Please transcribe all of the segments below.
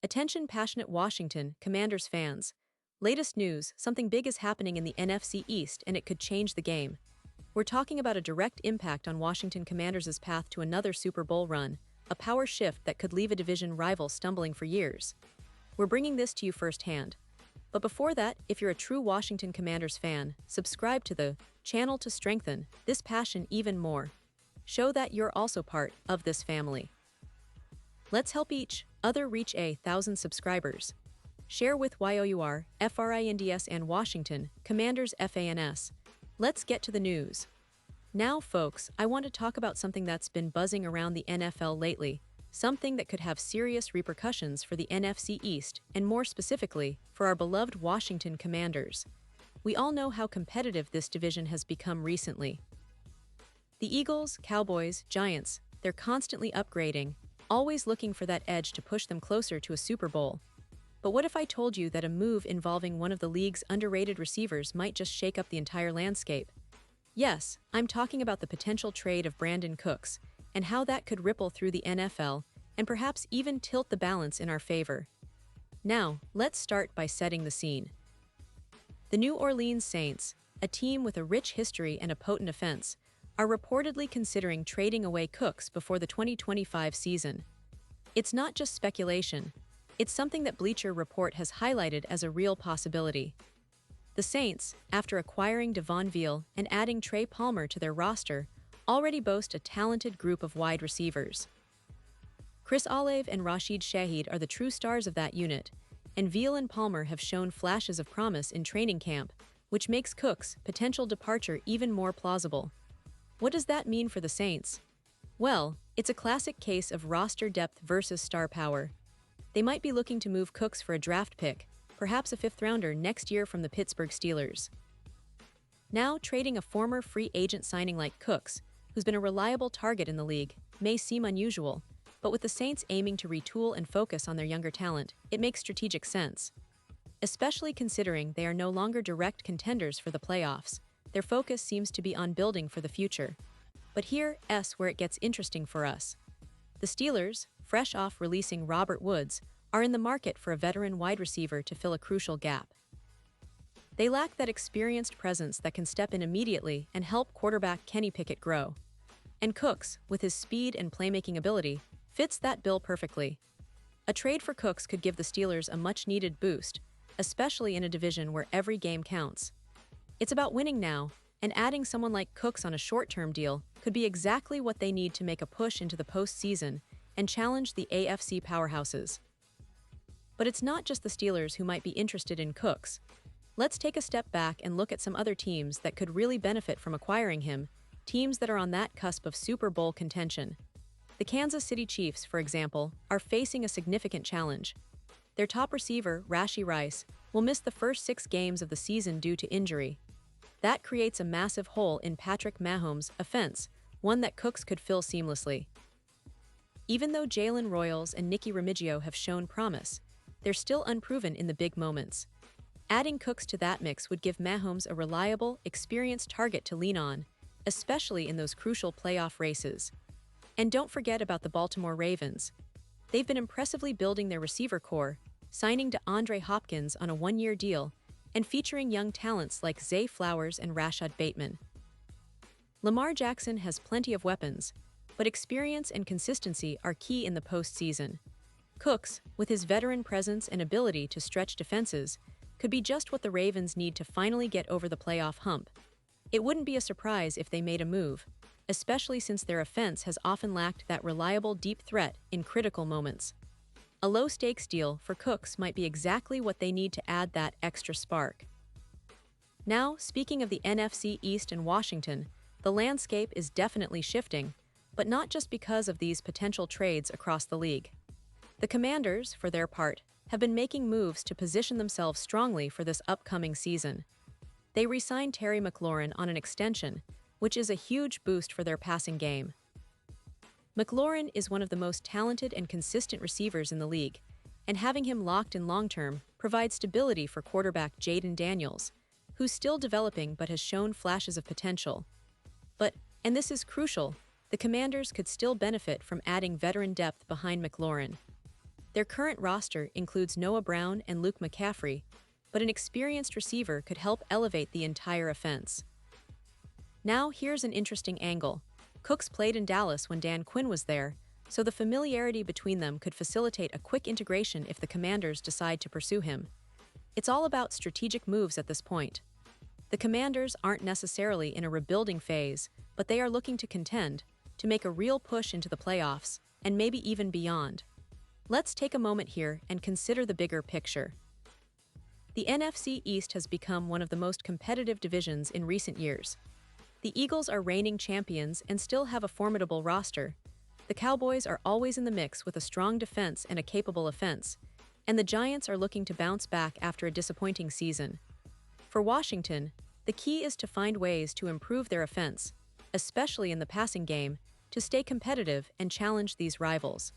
Attention passionate Washington Commanders fans. Latest news, something big is happening in the NFC East and it could change the game. We're talking about a direct impact on Washington Commanders' path to another Super Bowl run, a power shift that could leave a division rival stumbling for years. We're bringing this to you firsthand. But before that, if you're a true Washington Commanders fan, subscribe to the channel to strengthen this passion even more. Show that you're also part of this family. Let's help each other reach 1,000 subscribers. Share with YOUR, FRINDS and Washington Commanders FANS. Let's get to the news. Now, folks, I want to talk about something that's been buzzing around the NFL lately, something that could have serious repercussions for the NFC East and more specifically, for our beloved Washington Commanders. We all know how competitive this division has become recently. The Eagles, Cowboys, Giants, they're constantly upgrading, always looking for that edge to push them closer to a Super Bowl. But what if I told you that a move involving one of the league's underrated receivers might just shake up the entire landscape? Yes, I'm talking about the potential trade of Brandin Cooks, and how that could ripple through the NFL, and perhaps even tilt the balance in our favor. Now, let's start by setting the scene. The New Orleans Saints, a team with a rich history and a potent offense, are reportedly considering trading away Cooks before the 2025 season. It's not just speculation. It's something that Bleacher Report has highlighted as a real possibility. The Saints, after acquiring Devon Veal and adding Trey Palmer to their roster, already boast a talented group of wide receivers. Chris Olave and Rashid Shaheed are the true stars of that unit, and Veal and Palmer have shown flashes of promise in training camp, which makes Cook's potential departure even more plausible. What does that mean for the Saints? Well, it's a classic case of roster depth versus star power. They might be looking to move Cooks for a draft pick, perhaps a fifth-rounder next year from the Pittsburgh Steelers. Now, trading a former free agent signing like Cooks, who's been a reliable target in the league, may seem unusual, but with the Saints aiming to retool and focus on their younger talent, it makes strategic sense. Especially considering they are no longer direct contenders for the playoffs, their focus seems to be on building for the future. But here's where it gets interesting for us. The Steelers, fresh off releasing Robert Woods, are in the market for a veteran wide receiver to fill a crucial gap. They lack that experienced presence that can step in immediately and help quarterback Kenny Pickett grow. And Cooks, with his speed and playmaking ability, fits that bill perfectly. A trade for Cooks could give the Steelers a much-needed boost, especially in a division where every game counts. It's about winning now, and adding someone like Cooks on a short-term deal could be exactly what they need to make a push into the postseason and challenge the AFC powerhouses. But it's not just the Steelers who might be interested in Cooks. Let's take a step back and look at some other teams that could really benefit from acquiring him, teams that are on that cusp of Super Bowl contention. The Kansas City Chiefs, for example, are facing a significant challenge. Their top receiver, Rashee Rice, will miss the first 6 games of the season due to injury. That creates a massive hole in Patrick Mahomes' offense, one that Cooks could fill seamlessly. Even though Jalen Royals and Nicky Remigio have shown promise, they're still unproven in the big moments. Adding Cooks to that mix would give Mahomes a reliable, experienced target to lean on, especially in those crucial playoff races. And don't forget about the Baltimore Ravens. They've been impressively building their receiver core, signing DeAndre Hopkins on a 1-year deal, and featuring young talents like Zay Flowers and Rashad Bateman. Lamar Jackson has plenty of weapons, but experience and consistency are key in the postseason. Cooks, with his veteran presence and ability to stretch defenses, could be just what the Ravens need to finally get over the playoff hump. It wouldn't be a surprise if they made a move, especially since their offense has often lacked that reliable deep threat in critical moments. A low-stakes deal for Cooks might be exactly what they need to add that extra spark. Now, speaking of the NFC East and Washington, the landscape is definitely shifting, but not just because of these potential trades across the league. The Commanders, for their part, have been making moves to position themselves strongly for this upcoming season. They re-signed Terry McLaurin on an extension, which is a huge boost for their passing game. McLaurin is one of the most talented and consistent receivers in the league, and having him locked in long-term provides stability for quarterback Jaden Daniels, who's still developing but has shown flashes of potential. But, and this is crucial, the Commanders could still benefit from adding veteran depth behind McLaurin. Their current roster includes Noah Brown and Luke McCaffrey, but an experienced receiver could help elevate the entire offense. Now here's an interesting angle. Cooks played in Dallas when Dan Quinn was there, so the familiarity between them could facilitate a quick integration if the Commanders decide to pursue him. It's all about strategic moves at this point. The Commanders aren't necessarily in a rebuilding phase, but they are looking to contend, to make a real push into the playoffs, and maybe even beyond. Let's take a moment here and consider the bigger picture. The NFC East has become one of the most competitive divisions in recent years. The Eagles are reigning champions and still have a formidable roster. The Cowboys are always in the mix with a strong defense and a capable offense, and the Giants are looking to bounce back after a disappointing season. For Washington, the key is to find ways to improve their offense, especially in the passing game, to stay competitive and challenge these rivals.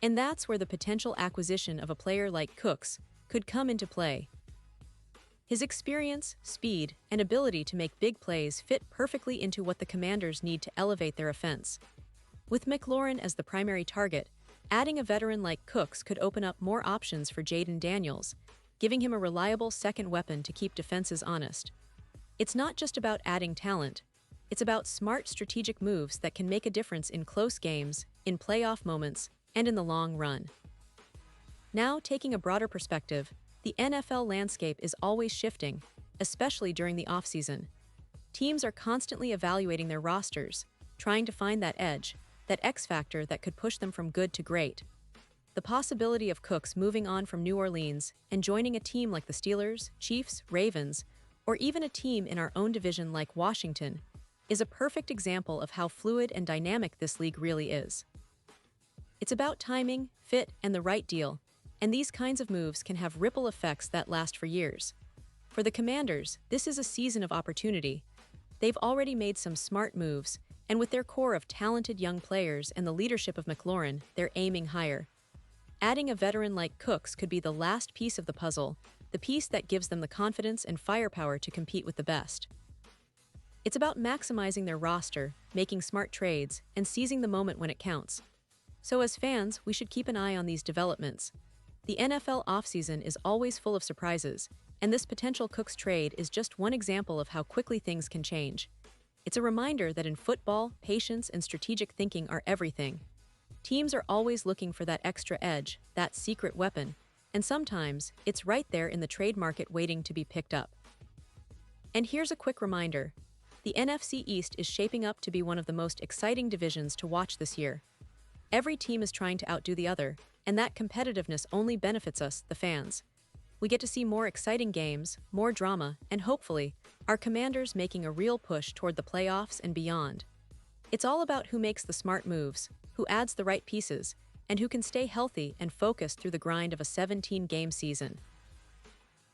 And that's where the potential acquisition of a player like Cooks could come into play. His experience, speed, and ability to make big plays fit perfectly into what the Commanders need to elevate their offense. With McLaurin as the primary target, adding a veteran like Cooks could open up more options for Jaden Daniels, giving him a reliable second weapon to keep defenses honest. It's not just about adding talent, it's about smart strategic moves that can make a difference in close games, in playoff moments, and in the long run. Now, taking a broader perspective, the NFL landscape is always shifting, especially during the offseason. Teams are constantly evaluating their rosters, trying to find that edge, that X factor that could push them from good to great. The possibility of Cooks moving on from New Orleans and joining a team like the Steelers, Chiefs, Ravens, or even a team in our own division like Washington, is a perfect example of how fluid and dynamic this league really is. It's about timing, fit, and the right deal, and these kinds of moves can have ripple effects that last for years. For the Commanders, this is a season of opportunity. They've already made some smart moves, and with their core of talented young players and the leadership of McLaurin, they're aiming higher. Adding a veteran like Cooks could be the last piece of the puzzle, the piece that gives them the confidence and firepower to compete with the best. It's about maximizing their roster, making smart trades, and seizing the moment when it counts. So as fans, we should keep an eye on these developments. The NFL offseason is always full of surprises, and this potential Cooks trade is just one example of how quickly things can change. It's a reminder that in football, patience and strategic thinking are everything. Teams are always looking for that extra edge, that secret weapon, and sometimes it's right there in the trade market waiting to be picked up. And here's a quick reminder. The NFC East is shaping up to be one of the most exciting divisions to watch this year. Every team is trying to outdo the other, and that competitiveness only benefits us, the fans. We get to see more exciting games, more drama, and hopefully, our Commanders making a real push toward the playoffs and beyond. It's all about who makes the smart moves, who adds the right pieces, and who can stay healthy and focused through the grind of a 17-game season.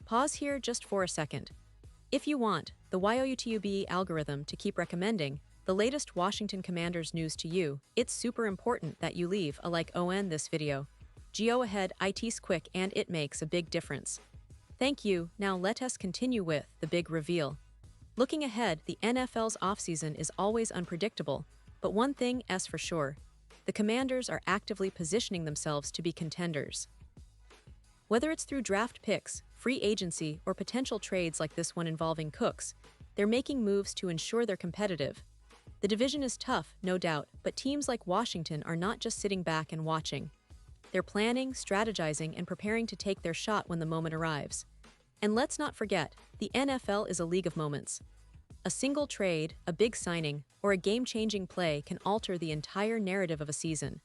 Pause here just for a second. If you want the YOUTUBE algorithm to keep recommending the latest Washington Commanders news to you, it's super important that you leave a like on this video. Go ahead, it's quick and it makes a big difference. Thank you. Now let us continue with the big reveal. Looking ahead, the NFL's offseason is always unpredictable, but one thing is for sure. The Commanders are actively positioning themselves to be contenders. Whether it's through draft picks, free agency, or potential trades like this one involving Cooks, they're making moves to ensure they're competitive. The division is tough, no doubt, but teams like Washington are not just sitting back and watching. They're planning, strategizing, and preparing to take their shot when the moment arrives. And let's not forget, the NFL is a league of moments. A single trade, a big signing, or a game-changing play can alter the entire narrative of a season.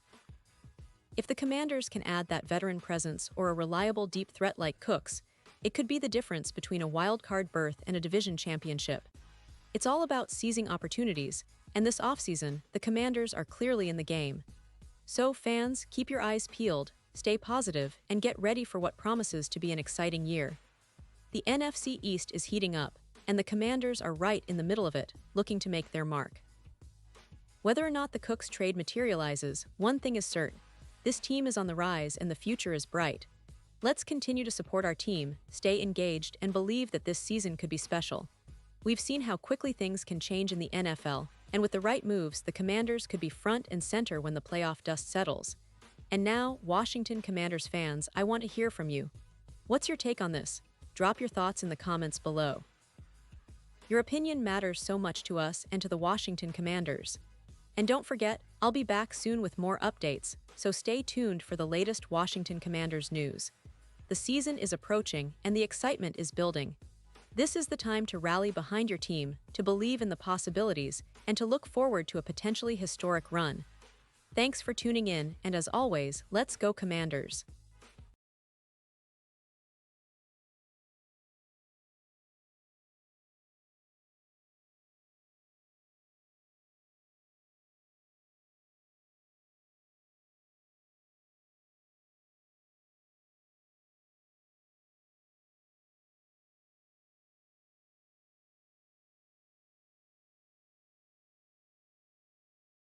If the Commanders can add that veteran presence or a reliable deep threat like Cooks, it could be the difference between a wild-card berth and a division championship. It's all about seizing opportunities, and this offseason, the Commanders are clearly in the game. So fans, keep your eyes peeled, stay positive, and get ready for what promises to be an exciting year. The NFC East is heating up, and the Commanders are right in the middle of it, looking to make their mark. Whether or not the Cooks trade materializes, one thing is certain. This team is on the rise and the future is bright. Let's continue to support our team, stay engaged, and believe that this season could be special. We've seen how quickly things can change in the NFL, and with the right moves, the Commanders could be front and center when the playoff dust settles. And now, Washington Commanders fans, I want to hear from you. What's your take on this? Drop your thoughts in the comments below. Your opinion matters so much to us and to the Washington Commanders. And don't forget, I'll be back soon with more updates, so stay tuned for the latest Washington Commanders news. The season is approaching and the excitement is building. This is the time to rally behind your team, to believe in the possibilities, and to look forward to a potentially historic run. Thanks for tuning in, and as always, let's go Commanders!